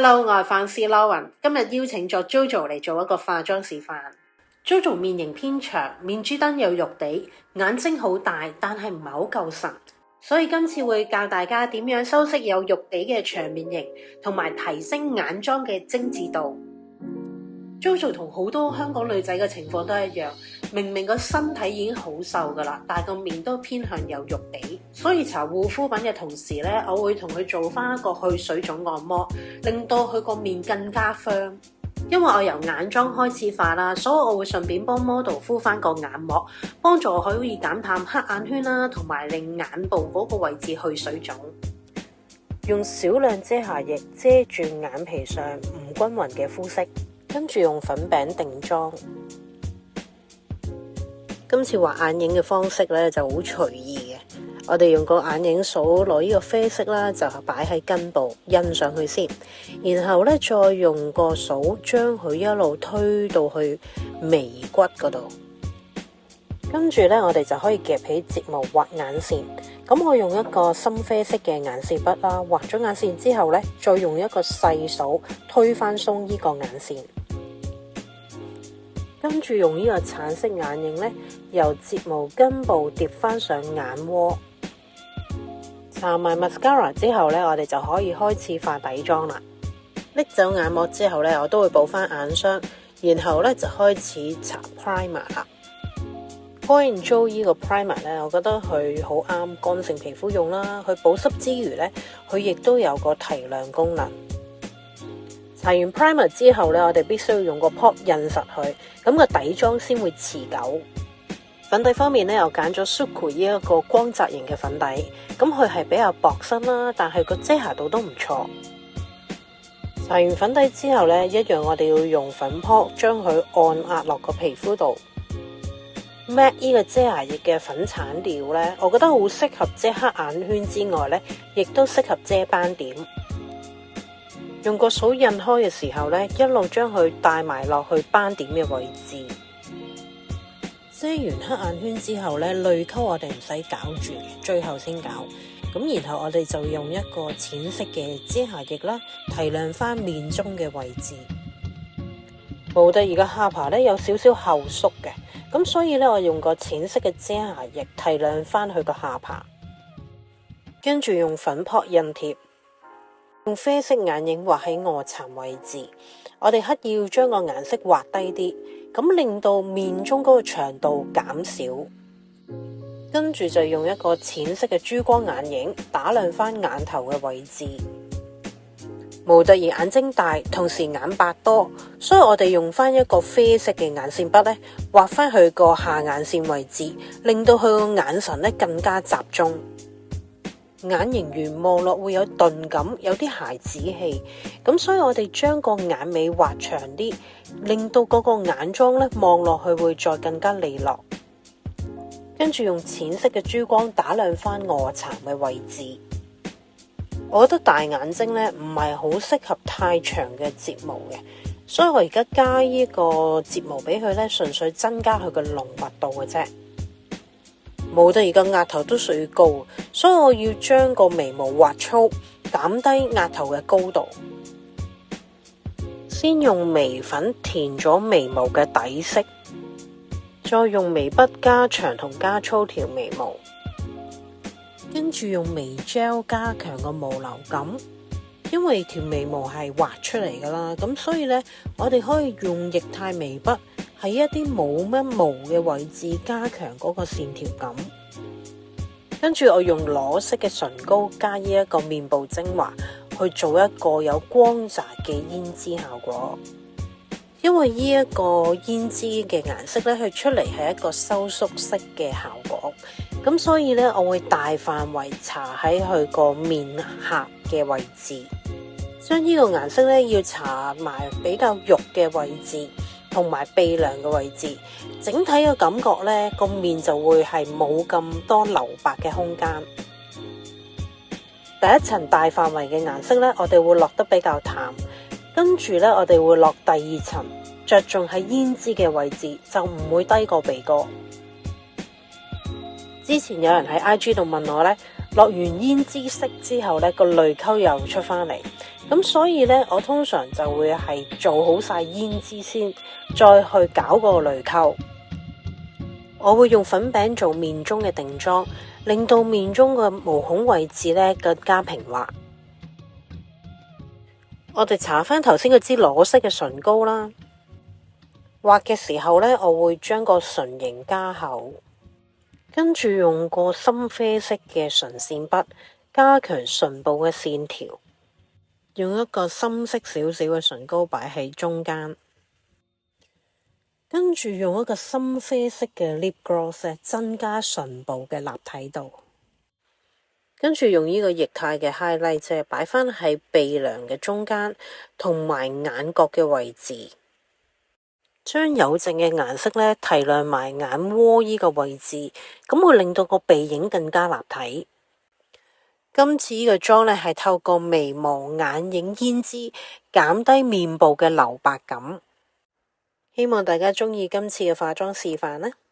Hello，我係范思 Lauren， 今日邀請咗 Jojo 嚟做一個化妝示範。Jojo 面型偏長，面珠燈有肉地，眼睛好大，但係唔係好夠神，所以今次會教大家點樣修飾有肉地嘅長面型，同埋提升眼妝嘅精緻度。Jojo 同好多香港女仔嘅情況都一樣，明明個身體已經好瘦噶啦，但係個面都偏向有肉地，所以搽護膚品嘅同時咧，我會同佢做翻一個去水腫按摩，令到佢個面更加 firm。因為我由眼妝開始化啦，所以我會順便幫 model 敷翻個眼膜，幫助可以減淡黑眼圈啦，同埋令眼部嗰個位置去水腫。用少量遮瑕液遮住眼皮上唔均勻嘅膚色。跟住用粉餅定妝。今次畫眼影嘅方式咧就好隨意嘅，我哋用個眼影掃攞呢個啡色啦，就擺喺根部印上去先，然後咧再用個掃將佢一路推到去眉骨嗰度，跟住咧我哋就可以夾起睫毛畫眼線。咁我用一個深啡色嘅眼線筆啦，畫咗眼線之後咧，再用一個細掃推翻鬆呢個眼線。跟住用呢個橙色眼影咧，由睫毛根部疊翻上眼窩。搽埋 mascara 之後咧，我哋就可以開始化底妝啦。拎走眼膜之後咧，我都會補翻眼霜，然後咧就開始搽 primer 啦。Point Jo 呢個 primer 咧，我覺得佢好啱乾性皮膚用啦。佢保濕之餘咧，佢亦都有個提亮功能。搽完 primer 之後咧，我哋必須要用個 pot 印實佢，咁個底妝先會持久。粉底方面咧，我揀咗 Succo 呢一個光澤型嘅粉底，咁佢係比較薄身啦，但係個遮瑕度都唔錯。搽完粉底之後咧，一樣我哋要用粉撲將佢按壓落個皮膚度。MAC 呢個遮瑕液嘅粉橙料咧，我覺得好適合遮黑眼圈之外咧，亦都適合遮斑點。用個掃印開嘅時候咧，一路將佢帶埋落去斑點嘅位置。遮完黑眼圈之後咧，淚溝我哋唔使搞住嘅，最後先搞。咁然後我哋就用一個淺色嘅遮瑕液啦，提亮翻面中嘅位置。模特兒嘅下巴咧有少少後縮嘅，咁所以咧我用個淺色嘅遮瑕液提亮翻佢個下巴。跟住用粉撲印貼。用啡色眼影畫喺臥蠶位置，我哋刻意要將個顏色畫低啲，咁令到面中嗰個長度減少。跟住就用一個淺色嘅珠光眼影打亮翻眼頭嘅位置。模特兒眼睛大，同時眼白多，所以我哋用翻一個啡色嘅眼線筆咧，畫翻佢個下眼線位置，令到佢個眼神咧更加集中。眼型圓望落會有鈍感，有啲孩子氣，咁所以我哋將個眼尾畫長啲，令到嗰個眼妝咧望落去會再更加利落。跟住用淺色嘅珠光打亮翻臥蠶嘅位置。我覺得大眼睛咧唔係好適合太長嘅睫毛嘅，所以我而家加呢個睫毛俾佢咧，純粹增加佢嘅濃密度嘅啫。模特兒個額頭都屬於高，所以我要將個眉毛畫粗，減低額頭嘅高度。先用眉粉填咗眉毛嘅底色，再用眉筆加長同加粗條眉毛，跟住用眉 gel 加強個毛流感。因為條眉毛係畫出嚟噶啦，咁所以呢，我哋可以用液態眉筆喺一啲冇乜毛嘅位置加強嗰個線條感。跟住我用裸色嘅唇膏加呢一個面部精華去做一個有光澤嘅胭脂效果。因為呢一個胭脂嘅顏色咧，佢出嚟係一個收縮式嘅效果，咁所以咧我會大範圍搽喺佢個面頰嘅位置，將呢個顏色咧要搽埋比較肉嘅位置同埋鼻梁嘅位置，整體嘅感覺咧個面就會係冇咁多留白嘅空間。第一層大範圍嘅顏色咧，我哋會落得比較淡。跟住咧，我哋會落第二層，着重喺胭脂嘅位置，就唔會低過鼻哥。之前有人喺 IG 度問我咧，落完胭脂色之後咧，個淚溝又出翻嚟，咁所以呢，我通常就會係做好晒胭脂先，再去搞個淚溝。我會用粉餅做面中嘅定妝，令到面中嘅毛孔位置呢更加平滑。我哋搽翻頭先嗰支裸色嘅唇膏啦，畫嘅時候呢，我會將個唇形加厚，跟住用個深啡色嘅唇線筆加強唇部嘅線條，用一個深色少少嘅唇膏擺喺中間，跟住用一個深啡色嘅 lip gloss 增加唇部嘅立體度，跟住用呢個液態嘅 highlight 即係擺翻喺鼻梁嘅中間同埋眼角嘅位置，將有剩嘅顏色呢提亮埋眼窩呢個位置，咁會令到個鼻影更加立體。今次呢個妝呢係透過眉毛、眼影、胭脂減低面部嘅留白感。希望大家鍾意今次嘅化妝示範啦〜